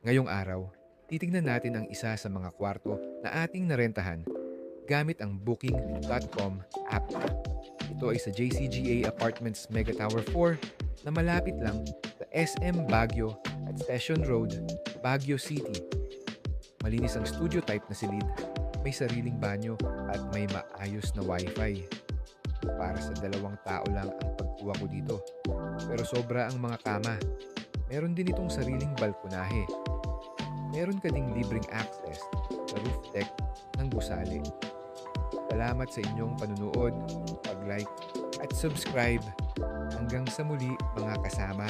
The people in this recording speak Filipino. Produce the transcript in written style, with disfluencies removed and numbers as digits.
Ngayong araw, titignan natin ang isa sa mga kwarto na ating narentahan gamit ang Booking.com app. Ito ay sa JCGA Apartments Mega Tower 4 na malapit lang sa SM Baguio at Session Road, Baguio City. Malinis ang studio type na silid, may sariling banyo at may maayos na wifi. Para sa 2 tao lang ang pagkuha ko dito. Pero sobra ang mga kama. Meron din itong sariling balkonahe. Meron ka ding libreng access sa roof deck ng gusali. Salamat sa inyong panunood, pag-like at subscribe. Hanggang sa muli mga kasama.